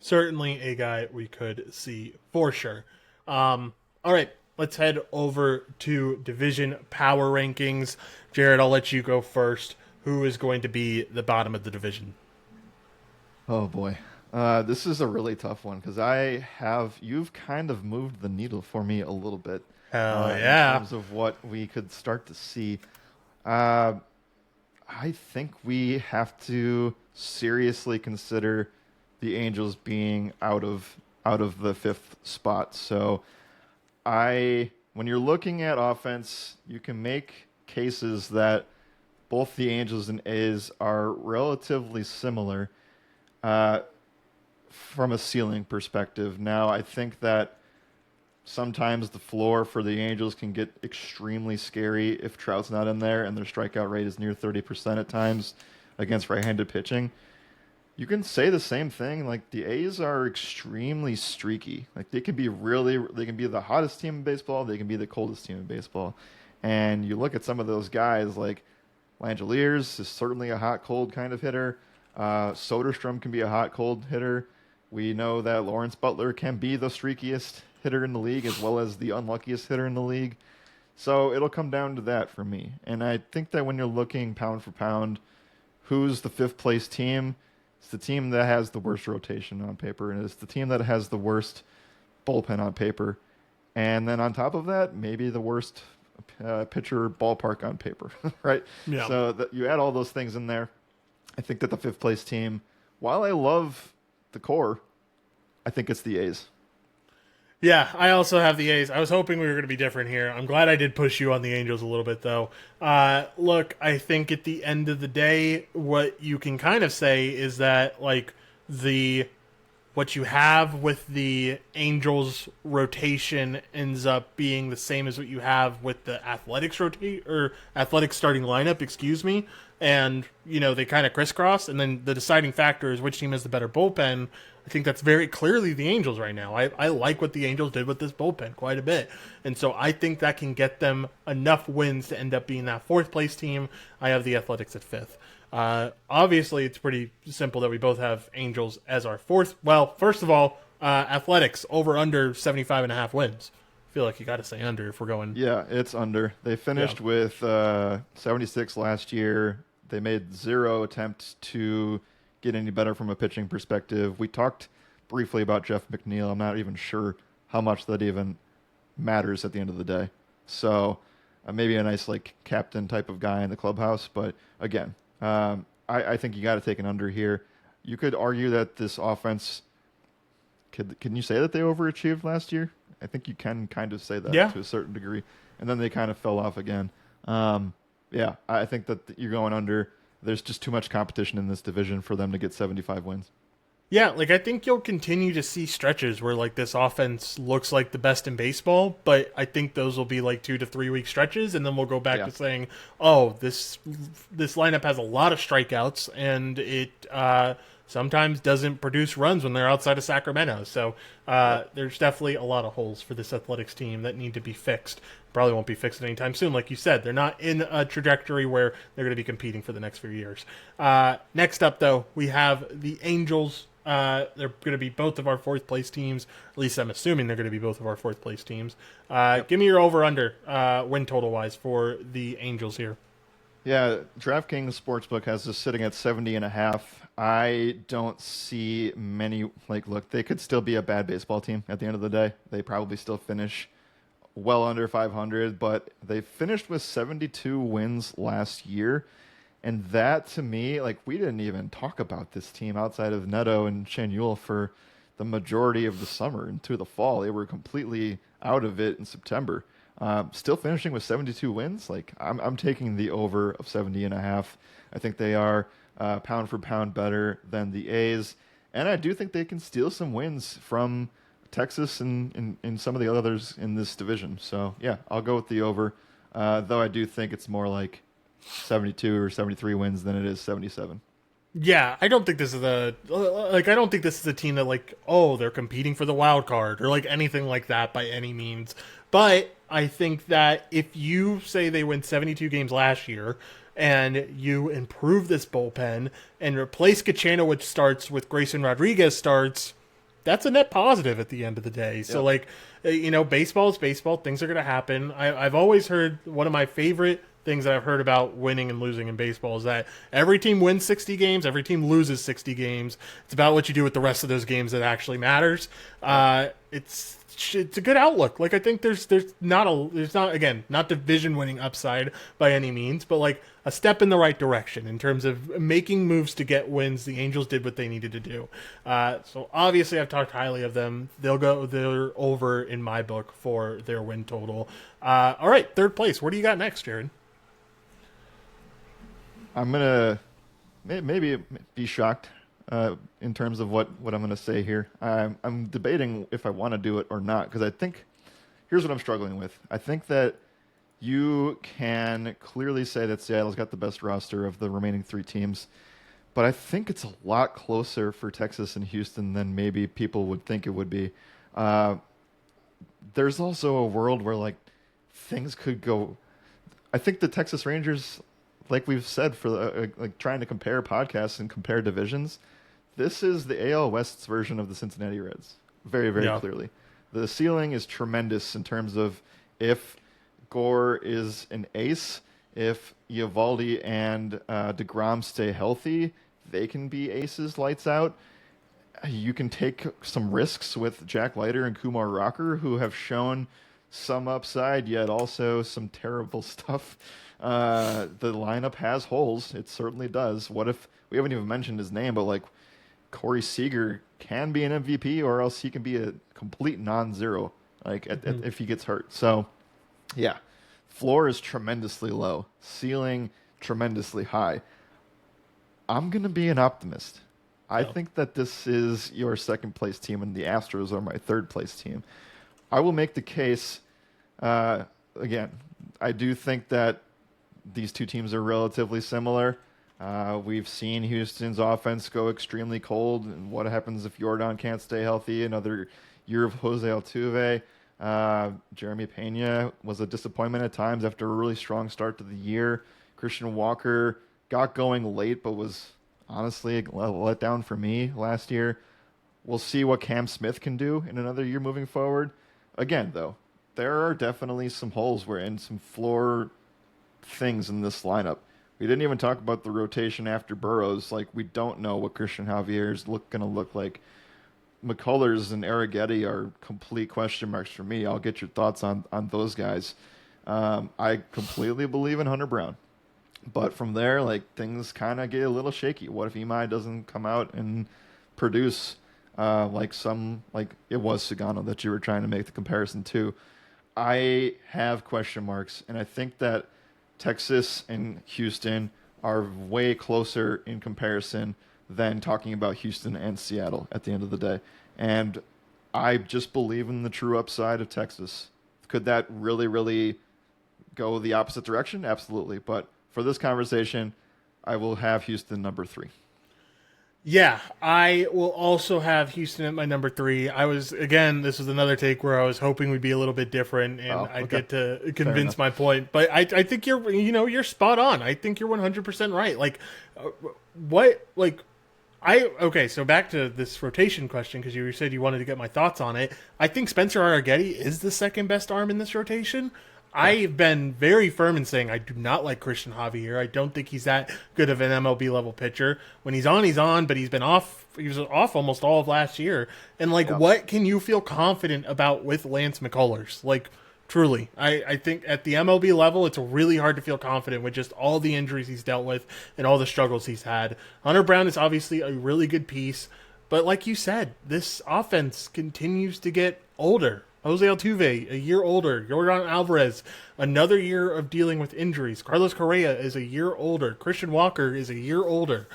[SPEAKER 1] Certainly a guy we could see for sure. All right, let's head over to division power rankings. Jared, I'll let you go first. Who is going to be the bottom of the division?
[SPEAKER 2] Oh, boy. This is a really tough one because you've kind of moved the needle for me a little bit.
[SPEAKER 1] Hell yeah.
[SPEAKER 2] In terms of what we could start to see. I think we have to seriously consider the Angels being out of the fifth spot. So when you're looking at offense, you can make cases that both the Angels and A's are relatively similar from a ceiling perspective. Now, I think that sometimes the floor for the Angels can get extremely scary if Trout's not in there and their strikeout rate is near 30% at times against right-handed pitching. You can say the same thing. The A's are extremely streaky. They can be the hottest team in baseball. They can be the coldest team in baseball. And you look at some of those guys, like Langeliers is certainly a hot-cold kind of hitter. Soderstrom can be a hot-cold hitter. We know that Lawrence Butler can be the streakiest hitter in the league as well as the unluckiest hitter in the league. So it'll come down to that for me. And I think that when you're looking pound for pound, who's the fifth place team? It's the team that has the worst rotation on paper, and it's the team that has the worst bullpen on paper. And then on top of that, maybe the worst pitcher ballpark on paper, right?
[SPEAKER 1] Yeah.
[SPEAKER 2] So you add all those things in there. I think that the fifth place team, while I love the core, I think it's the A's.
[SPEAKER 1] Yeah, I also have the A's. I was hoping we were going to be different here. I'm glad I did push you on the Angels a little bit, though. Look, I think at the end of the day, what you can kind of say is that, what you have with the Angels rotation ends up being the same as what you have with the Athletics Athletics starting lineup, excuse me. And, they kind of crisscross, and then the deciding factor is which team has the better bullpen. I think that's very clearly the Angels right now. I like what the Angels did with this bullpen quite a bit. And so I think that can get them enough wins to end up being that fourth place team. I have the Athletics at fifth. Obviously, it's pretty simple that we both have Angels as our fourth. Well, first of all, Athletics over under 75.5 wins. I feel like you got to say under if we're going.
[SPEAKER 2] Yeah, it's under. They finished with 76 last year. They made 0 attempts to get any better from a pitching perspective. We talked briefly about Jeff McNeil. I'm not even sure how much that even matters at the end of the day. So maybe a nice like captain type of guy in the clubhouse. But again, I think you got to take an under here. You could argue that this offense, can you say that they overachieved last year? I think you can kind of say that to a certain degree. And then they kind of fell off again. Yeah, I think that you're going under. There's just too much competition in this division for them to get 75 wins.
[SPEAKER 1] Yeah, like I think you'll continue to see stretches where like this offense looks like the best in baseball, but I think those will be like 2 to 3 week stretches, and then we'll go back to saying, oh, this lineup has a lot of strikeouts, and it sometimes doesn't produce runs when they're outside of Sacramento. So there's definitely a lot of holes for this Athletics team that need to be fixed. Probably won't be fixed anytime soon. Like you said, they're not in a trajectory where they're going to be competing for the next few years. Next up, though, we have the Angels. They're going to be both of our fourth place teams. At least I'm assuming they're going to be both of our fourth place teams. Give me your over-under win total-wise for the Angels here.
[SPEAKER 2] Yeah, DraftKings Sportsbook has this sitting at 70.5. I don't see many, look, they could still be a bad baseball team at the end of the day. They probably still finish well under 500, but they finished with 72 wins last year. And that, to me, we didn't even talk about this team outside of Neto and Shane for the majority of the summer into the fall. They were completely out of it in September. Still finishing with 72 wins. I'm taking the over of 70.5. I think they are pound for pound better than the A's. And I do think they can steal some wins from Texas and some of the others in this division. So, yeah, I'll go with the over. Though I do think it's more like 72 or 73 wins than it is 77.
[SPEAKER 1] Yeah, I don't think this is a team that they're competing for the wild card or anything like that by any means. But I think that if you say they win 72 games last year and you improve this bullpen and replace Kachanowicz starts with Grayson Rodriguez starts, that's a net positive at the end of the day. Yep. So baseball is baseball. Things are going to happen. I've always heard one of my favorite things that I've heard about winning and losing in baseball is that every team wins 60 games, every team loses 60 games. It's about what you do with the rest of those games that actually matters. It's a good outlook. I think there's not division winning upside by any means, but a step in the right direction in terms of making moves to get wins. The Angels did what they needed to do. So obviously I've talked highly of them. They're over in my book for their win total. All right, third place. What do you got next, Jared?
[SPEAKER 2] I'm going to maybe be shocked in terms of what I'm going to say here. I'm debating if I want to do it or not, because I think here's what I'm struggling with. I think that you can clearly say that Seattle's got the best roster of the remaining three teams, but I think it's a lot closer for Texas and Houston than maybe people would think it would be. There's also a world where things could go. I think the Texas Rangers, like we've said, for trying to compare podcasts and compare divisions, this is the AL West's version of the Cincinnati Reds. Very, very clearly. The ceiling is tremendous in terms of if Gore is an ace, if Eovaldi and DeGrom stay healthy, they can be aces, lights out. You can take some risks with Jack Leiter and Kumar Rocker, who have shown some upside, yet also some terrible stuff. The lineup has holes. It certainly does. What if, we haven't even mentioned his name, but Corey Seager can be an MVP, or else he can be a complete non-zero, if he gets hurt. So, yeah, floor is tremendously low, ceiling tremendously high. I'm going to be an optimist. I think that this is your second place team, and the Astros are my third place team. I will make the case, again, I do think that these two teams are relatively similar. We've seen Houston's offense go extremely cold, and what happens if Yordan can't stay healthy? Another year of Jose Altuve. Jeremy Pena was a disappointment at times after a really strong start to the year. Christian Walker got going late, but was honestly a let down for me last year. We'll see what Cam Smith can do in another year moving forward. Again, though, there are definitely some holes and some floor things in this lineup. We didn't even talk about the rotation after Burrows. We don't know what Christian Javier is going to look like. McCullers and Arrighetti are complete question marks for me. I'll get your thoughts on those guys. I completely believe in Hunter Brown. But from there, like, things kind of get a little shaky. What if Imai doesn't come out and produce like it was Sagano that you were trying to make the comparison to? I have question marks, and I think that Texas and Houston are way closer in comparison than talking about Houston and Seattle at the end of the day. And I just believe in the true upside of Texas. Could that really, really go the opposite direction? Absolutely. But for this conversation, I will have Houston number 3.
[SPEAKER 1] Yeah, I will also have Houston at my number 3. This was another take where I was hoping we'd be a little bit different and I'd get to convince my point. But I think you're spot on. I think you're 100% right. So back to this rotation question, because you said you wanted to get my thoughts on it. I think Spencer Arrighetti is the second best arm in this rotation. I've been very firm in saying I do not like Christian Javier. I don't think he's that good of an MLB level pitcher. When he's on, but he's been off. He was off almost all of last year. And what can you feel confident about with Lance McCullers? Like, truly, I think at the MLB level, it's really hard to feel confident with just all the injuries he's dealt with and all the struggles he's had. Hunter Brown is obviously a really good piece, but like you said, this offense continues to get older. Jose Altuve, a year older. Yordan Alvarez, another year of dealing with injuries. Carlos Correa is a year older. Christian Walker is a year older.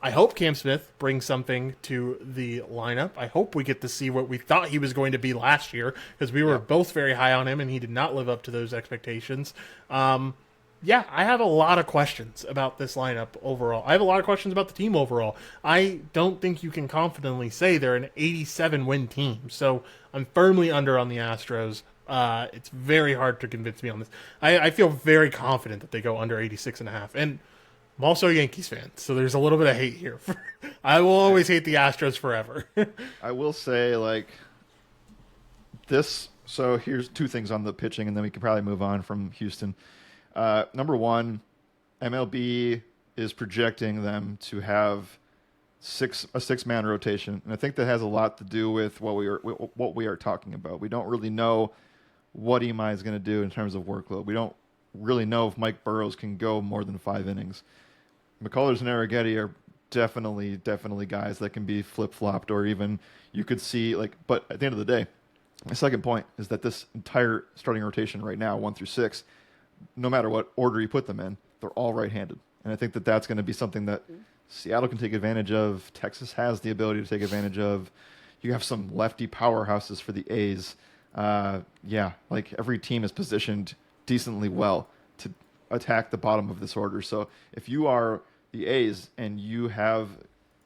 [SPEAKER 1] I hope Cam Smith brings something to the lineup. I hope we get to see what we thought he was going to be last year, because we were both very high on him, and he did not live up to those expectations. I have a lot of questions about this lineup overall. I have a lot of questions about the team overall. I don't think you can confidently say they're an 87-win team. So I'm firmly under on the Astros. It's very hard to convince me on this. I feel very confident that they go under 86.5. And I'm also a Yankees fan, so there's a little bit of hate here. I will always hate the Astros forever.
[SPEAKER 2] I will say, this. So here's 2 things on the pitching, and then we can probably move on from Houston. Number 1, MLB is projecting them to have a 6-man rotation, and I think that has a lot to do with what we are talking about. We don't really know what Imai is going to do in terms of workload. We don't really know if Mike Burrows can go more than 5 innings. McCullers and Arrighetti are definitely guys that can be flip-flopped, or even you could see But at the end of the day, my second point is that this entire starting rotation right now, 1 through 6. No matter what order you put them in, they're all right-handed. And I think that that's going to be something that Seattle can take advantage of. Texas has the ability to take advantage of. You have some lefty powerhouses for the A's. Every team is positioned decently well to attack the bottom of this order. So if you are the A's and you have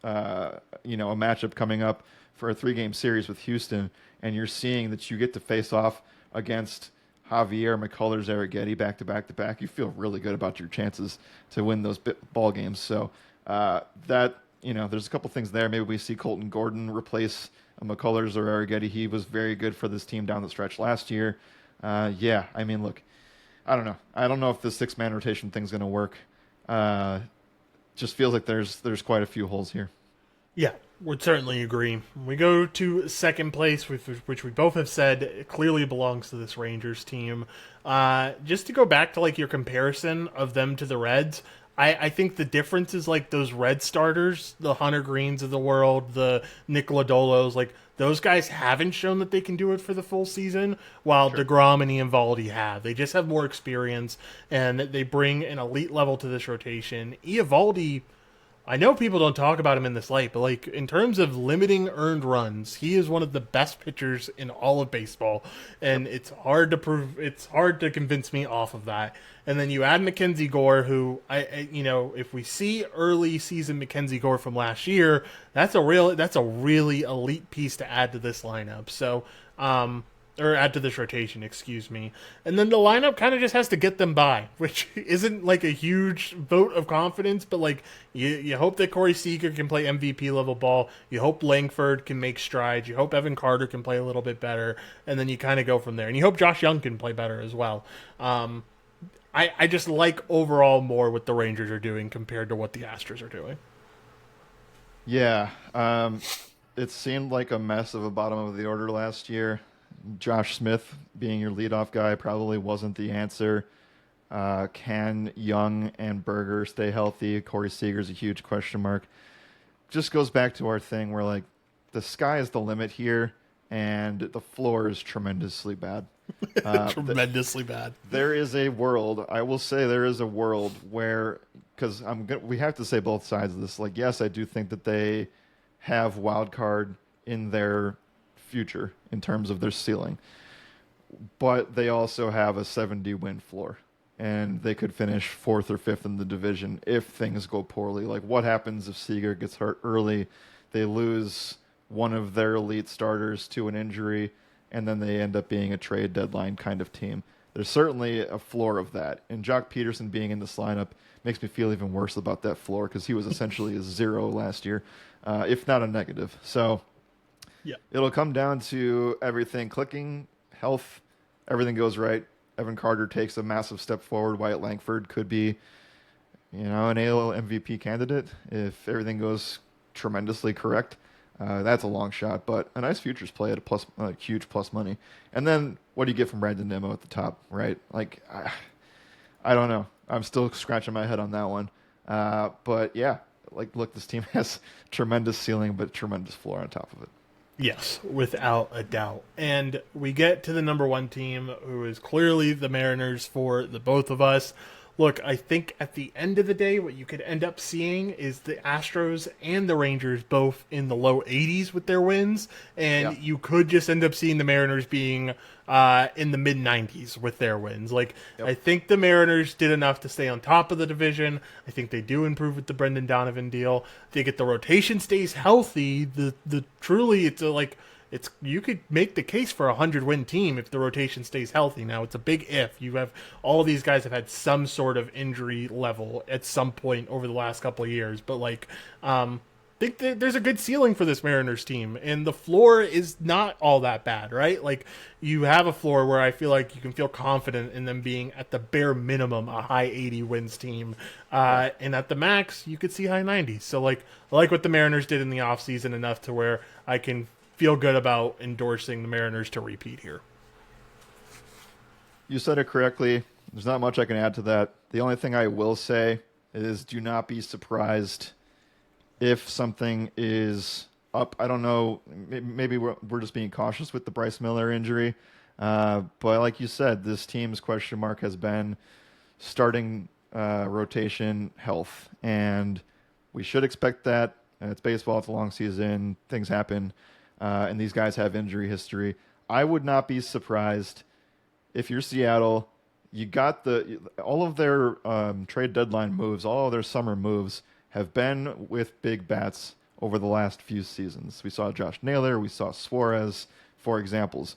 [SPEAKER 2] a matchup coming up for a 3-game series with Houston, and you're seeing that you get to face off against Javier, McCullers, Arrighetti back to back, you feel really good about your chances to win those ball games. So there's a couple things there. Maybe we see Colton Gordon replace McCullers or Arrighetti. He was very good for this team down the stretch last year. Look, I don't know. I don't know if this 6-man rotation thing's going to work. Just feels like there's quite a few holes here.
[SPEAKER 1] Yeah, would certainly agree. We go to second place, which we both have said clearly belongs to this Rangers team. Just to go back to your comparison of them to the Reds, I think the difference is those Red starters, the Hunter Greens of the world, the Nick Lodolos, those guys haven't shown that they can do it for the full season, while DeGrom and Eovaldi have. They just have more experience, and they bring an elite level to this rotation. Eovaldi, I know people don't talk about him in this light, but in terms of limiting earned runs, he is one of the best pitchers in all of baseball, and it's hard to convince me off of that. And then you add Mackenzie Gore, who if we see early season Mackenzie Gore from last year, that's a really elite piece to add to this lineup. So, or add to this rotation, excuse me. And then the lineup kind of just has to get them by, which isn't a huge vote of confidence, but you hope that Corey Seager can play MVP level ball. You hope Langford can make strides. You hope Evan Carter can play a little bit better, and then you kind of go from there. And you hope Josh Young can play better as well. I just like overall more what the Rangers are doing compared to what the Astros are doing.
[SPEAKER 2] Yeah. it seemed like a mess of a bottom of the order last year. Josh Smith being your leadoff guy probably wasn't the answer. Can Young and Berger stay healthy? Corey Seager's a huge question mark. Just goes back to our thing where like the sky is the limit here, and the floor is tremendously bad.
[SPEAKER 1] Tremendously bad.
[SPEAKER 2] There is a world. I will say there is a world where because we have to say both sides of this. Like, yes, I do think that they have wild card in their future in terms of their ceiling, but they also have a 70 win floor, and they could finish fourth or fifth in the division if things go poorly. Like, what happens if Seager gets hurt early? They lose one of their elite starters to an injury, and then they end up being a trade deadline kind of team. There's certainly a floor of that, and Jock Peterson being in this lineup makes me feel even worse about that floor because he was essentially a zero last year, if not a negative. So
[SPEAKER 1] Yeah.
[SPEAKER 2] it'll come down to everything clicking, health, everything goes right. Evan Carter takes a massive step forward. Wyatt Langford could be, an AL MVP candidate if everything goes tremendously correct. That's a long shot, but a nice futures play at a huge plus money. And then what do you get from Brandon Nimmo at the top, right? Like, I don't know. I'm still scratching my head on that one. But yeah, like, look, this team has tremendous ceiling, but tremendous floor on top of it.
[SPEAKER 1] Yes, without a doubt. And we get to the number one team, who is clearly the Mariners for the both of us. Look, I think at the end of the day, what you could end up seeing is the Astros and the Rangers both in the low 80s with their wins, and you could just end up seeing the Mariners being in the mid 90s with their wins. Like, I think the Mariners did enough to stay on top of the division. I think they do improve with the Brendan Donovan deal. I think if the rotation stays healthy, the truly it's you could make the case for a 100-win team if the rotation stays healthy. Now, it's a big if. You have all these guys have had some sort of injury level at some point over the last couple of years, but I think that there's a good ceiling for this Mariners team, and the floor is not all that bad, right? Like, you have a floor where I feel like you can feel confident in them being at the bare minimum a high 80 wins team, and at the max you could see high 90s. So I like what the Mariners did in the offseason enough to where I can feel good about endorsing the Mariners to repeat here.
[SPEAKER 2] You said it correctly. There's not much I can add to that. The only thing I will say is do not be surprised if something is up. I don't know. Maybe we're just being cautious with the Bryce Miller injury. But like you said, this team's question mark has been starting rotation health. And we should expect that. It's baseball. It's a long season. Things happen. And these guys have injury history. I would not be surprised if you're Seattle, you got all of their trade deadline moves, all of their summer moves have been with big bats over the last few seasons. We saw Josh Naylor, we saw Suarez, for examples.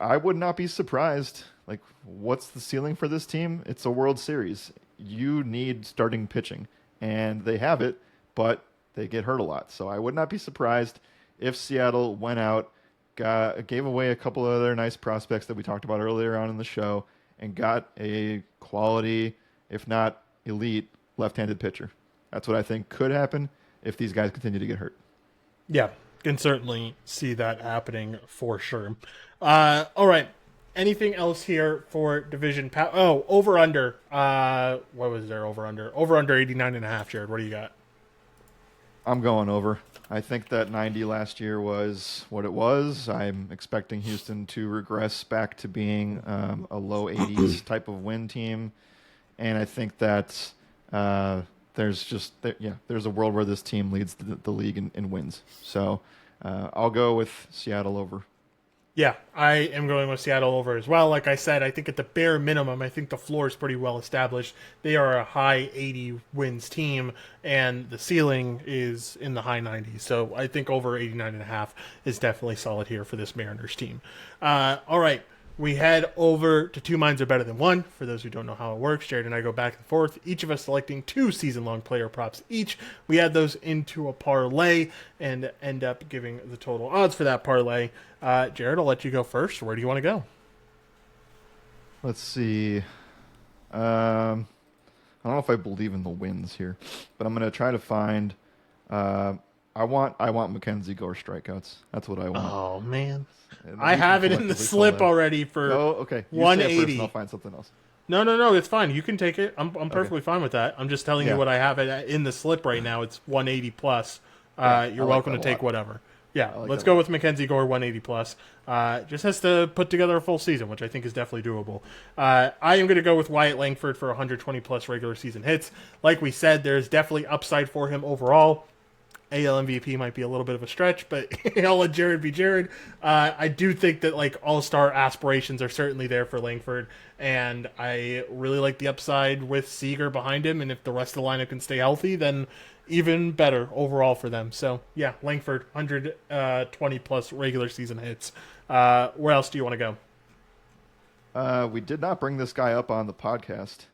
[SPEAKER 2] I would not be surprised. Like, what's the ceiling for this team? It's a World Series. You need starting pitching, and they have it, but they get hurt a lot. So I would not be surprised if Seattle went out, gave away a couple of other nice prospects that we talked about earlier on in the show, and got a quality, if not elite, left-handed pitcher. That's what I think could happen if these guys continue to get hurt.
[SPEAKER 1] Yeah, can certainly see that happening for sure. All right. Anything else here for division? Over-under. What was there over-under? Over-under 89.5, Jared. What do you got?
[SPEAKER 2] I'm going over. I think that 90 last year was what it was. I'm expecting Houston to regress back to being a low 80s type of win team. And I think that there's a world where this team leads the league in wins. So I'll go with Seattle over.
[SPEAKER 1] Yeah, I am going with Seattle over as well. Like I said, I think at the bare minimum, I think the floor is pretty well established. They are a high 80 wins team, and the ceiling is in the high 90s. So I think over 89.5 is definitely solid here for this Mariners team. All right, we head over to Two Minds Are Better Than One. For those who don't know how it works, Jared and I go back and forth, each of us selecting 2 season-long player props each. We add those into a parlay and end up giving the total odds for that parlay. Jared, I'll let you go first. Where do you want to go?
[SPEAKER 2] Let's see. I don't know if I believe in the wins here, but I'm going to try to find I want Mackenzie Gore strikeouts. That's what I want.
[SPEAKER 1] Oh man,
[SPEAKER 2] And
[SPEAKER 1] I
[SPEAKER 2] we can
[SPEAKER 1] have it in the
[SPEAKER 2] collectively call
[SPEAKER 1] slip
[SPEAKER 2] that.
[SPEAKER 1] already for
[SPEAKER 2] Go, okay. You say it first, and
[SPEAKER 1] 180.
[SPEAKER 2] I'll find something else.
[SPEAKER 1] No, it's fine. You can take it. I'm
[SPEAKER 2] Okay.
[SPEAKER 1] perfectly fine with that. I'm just telling you
[SPEAKER 2] Yeah.
[SPEAKER 1] what I have it in the slip right now. It's 180 plus.
[SPEAKER 2] Yeah. I
[SPEAKER 1] You're
[SPEAKER 2] like
[SPEAKER 1] welcome
[SPEAKER 2] that
[SPEAKER 1] to
[SPEAKER 2] a
[SPEAKER 1] take
[SPEAKER 2] lot.
[SPEAKER 1] whatever. Yeah,
[SPEAKER 2] I like
[SPEAKER 1] let's
[SPEAKER 2] that a
[SPEAKER 1] go
[SPEAKER 2] lot.
[SPEAKER 1] with Mackenzie Gore 180 plus. Just has to put together a full season, which I think is definitely doable. I am going to go with Wyatt Langford for 120 plus regular season hits. Like we said, there's definitely upside for him overall. AL MVP might be a little bit of a stretch, but I'll let Jared be Jared. I do think that like all-star aspirations are certainly there for Langford, and I really like the upside with Seager behind him. And if the rest of the lineup can stay healthy, then even better overall for them. So yeah, Langford 120 plus regular season hits. Where else do you want to go?
[SPEAKER 2] We did not bring this guy up on the podcast,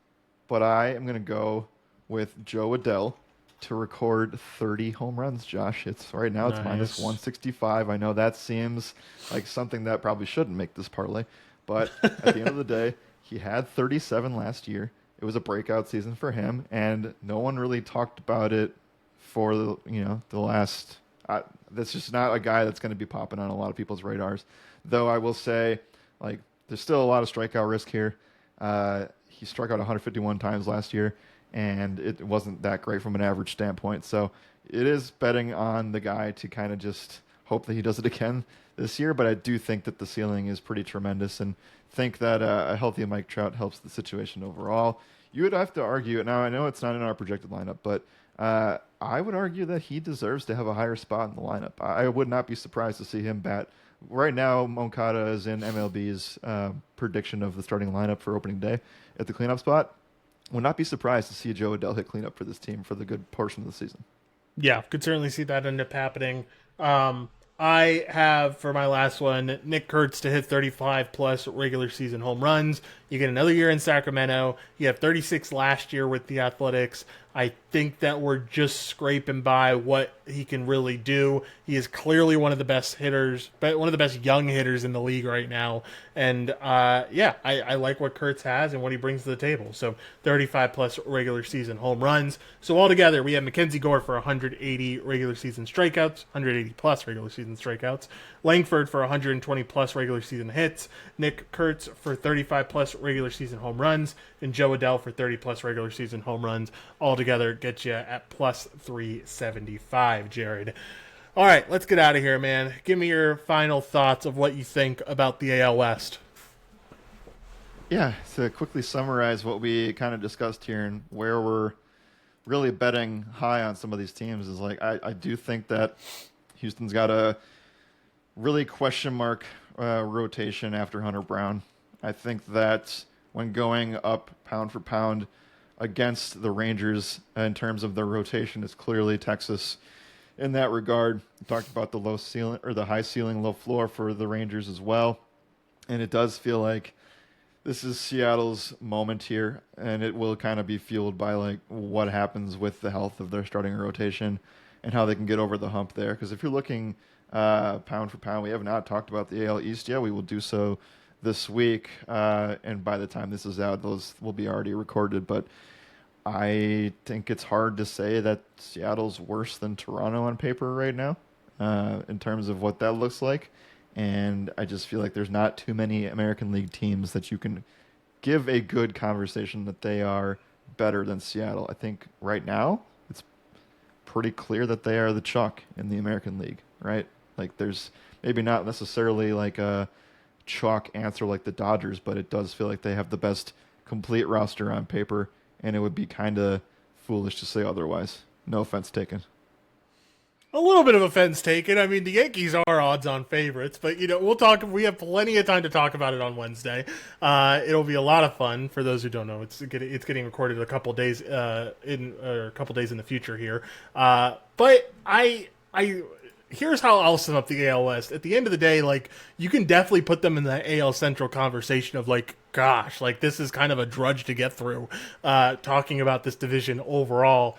[SPEAKER 2] but I am going to go with Joe Adell to record 30 home runs, Josh. It's right now it's minus
[SPEAKER 1] Nice.
[SPEAKER 2] 165. I know that seems like something that probably shouldn't make this parlay, but at the end of the day, he had 37 last year. It was a breakout season for him, and no one really talked about it for the last. That's just not a guy that's going to be popping on a lot of people's radars. Though I will say, like, there's still a lot of strikeout risk here. He struck out 151 times last year, and it wasn't that great from an average standpoint. So it is betting on the guy to kind of just hope that he does it again this year. But I do think that the ceiling is pretty tremendous, and think that a healthy Mike Trout helps the situation overall. You would have to argue it. Now, I know it's not in our projected lineup, but I would argue that he deserves to have a higher spot in the lineup. I would not be surprised to see him bat. Right now, Moncada is in MLB's prediction of the starting lineup for opening day at the cleanup spot. Would not be surprised to see Joe Adell hit cleanup for this team for the good portion of the season.
[SPEAKER 1] Yeah, could certainly see that end up happening. I have for my last one Nick Kurtz to hit 35 plus regular season home runs. You get another year in Sacramento. You have 36 last year with the Athletics. I think that we're just scraping by what he can really do. He is clearly one of the best hitters, but one of the best young hitters in the league right now. And I like what Kurtz has and what he brings to the table. So 35 plus regular season home runs. So altogether, we have Mackenzie Gore for 180 regular season strikeouts, 180 plus regular season strikeouts. Langford for 120 plus regular season hits. Nick Kurtz for 35 plus regular season home runs, and Joe Adell for 30 plus regular season home runs. All together get you at plus 375, Jared. All right, let's get out of here, man. Give me your final thoughts of what you think about the AL West.
[SPEAKER 2] Yeah, to quickly summarize what we kind of discussed here and where we're really betting high on some of these teams is like I do think that Houston's got a really question mark rotation after Hunter Brown. I think that when going up pound for pound against the Rangers in terms of their rotation, it's clearly Texas in that regard. We talked about the low ceiling or the high ceiling, low floor for the Rangers as well. And it does feel like this is Seattle's moment here, and it will kind of be fueled by like what happens with the health of their starting rotation and how they can get over the hump there. Because if you're looking pound for pound, we have not talked about the AL East yet. We will do so this week, and by the time this is out, those will be already recorded. But I think it's hard to say that Seattle's worse than Toronto on paper right now in terms of what that looks like. And I just feel like there's not too many American League teams that you can give a good conversation that they are better than Seattle. I think right now it's pretty clear that they are the chalk in the American League, right? Like there's maybe not necessarily like a chalk answer like the Dodgers, but it does feel like they have the best complete roster on paper, and it would be kind of foolish to say otherwise. No offense taken.
[SPEAKER 1] A little bit of offense taken. I mean, the Yankees are odds-on favorites, but we'll talk. We have plenty of time to talk about it on Wednesday. It'll be a lot of fun. For those who don't know, it's getting recorded a couple days in the future here. But I here's how I'll sum up the AL West. At the end of the day, like you can definitely put them in the AL Central conversation of like, gosh, like this is kind of a drudge to get through. Talking about this division overall.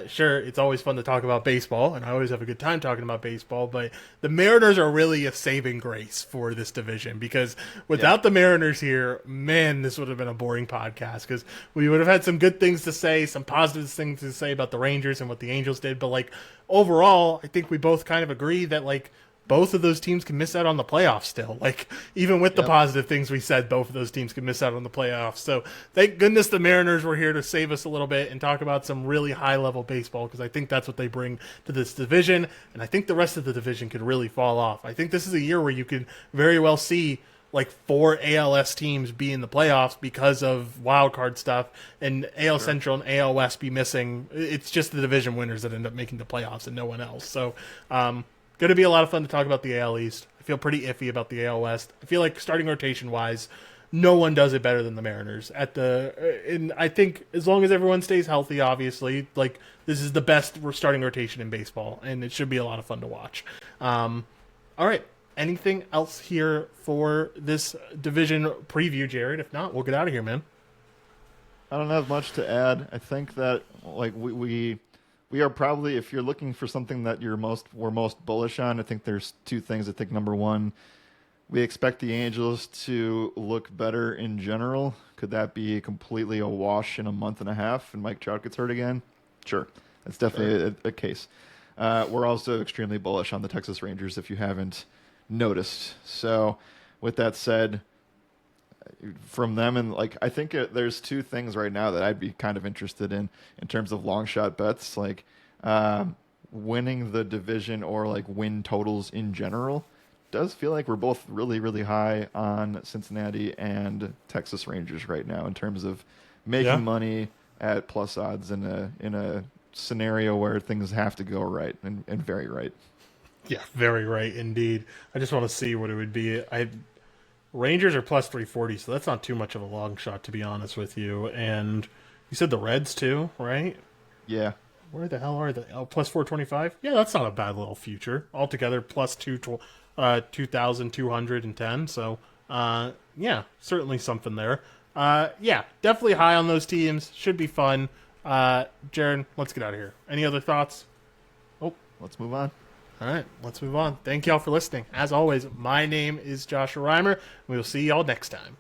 [SPEAKER 1] Sure, it's always fun to talk about baseball, and I always have a good time talking about baseball, but the Mariners are really a saving grace for this division, because without the Mariners here, man, this would have been a boring podcast, because we would have had some good things to say, some positive things to say about the Rangers and what the Angels did, but like overall, I think we both kind of agree that like both of those teams can miss out on the playoffs still. Like, even with the positive things we said, both of those teams can miss out on the playoffs. So, thank goodness the Mariners were here to save us a little bit and talk about some really high-level baseball, because I think that's what they bring to this division, and I think the rest of the division could really fall off. I think this is a year where you could very well see like 4 ALS teams be in the playoffs because of wild card stuff, and AL Central and AL West be missing. It's just the division winners that end up making the playoffs and no one else. So, going to be a lot of fun to talk about the AL East. I feel pretty iffy about the AL West. I feel like starting rotation-wise, no one does it better than the Mariners. And I think as long as everyone stays healthy, obviously, like this is the best starting rotation in baseball, and it should be a lot of fun to watch. All right. Anything else here for this division preview, Jared? If not, we'll get out of here, man.
[SPEAKER 2] I don't have much to add. I think that like we are probably, if you're looking for something that we're most bullish on, I think there's 2 things. I think number one, we expect the Angels to look better in general. Could that be completely a wash in a month and a half and Mike Trout gets hurt again? Sure. That's definitely a case. We're also extremely bullish on the Texas Rangers, if you haven't noticed. So with that said, from them, and like I think there's 2 things right now that I'd be kind of interested in terms of long shot bets, like winning the division or like win totals in general. Does feel like we're both really, really high on Cincinnati and Texas Rangers right now in terms of making money at plus odds in a scenario where things have to go right and very right.
[SPEAKER 1] Yeah, very right indeed. I just want to see what it would be. Rangers are plus 340, so that's not too much of a long shot, to be honest with you. And you said the Reds too, right?
[SPEAKER 2] Yeah.
[SPEAKER 1] Where the hell are they? Oh, plus 425? Yeah, that's not a bad little future. Altogether, plus 2,210. So, yeah, certainly something there. Yeah, definitely high on those teams. Should be fun. Jaron, let's get out of here. Any other thoughts?
[SPEAKER 2] Oh, let's move on.
[SPEAKER 1] All right, let's move on. Thank y'all for listening. As always, my name is Josh Riemer. We will see y'all next time.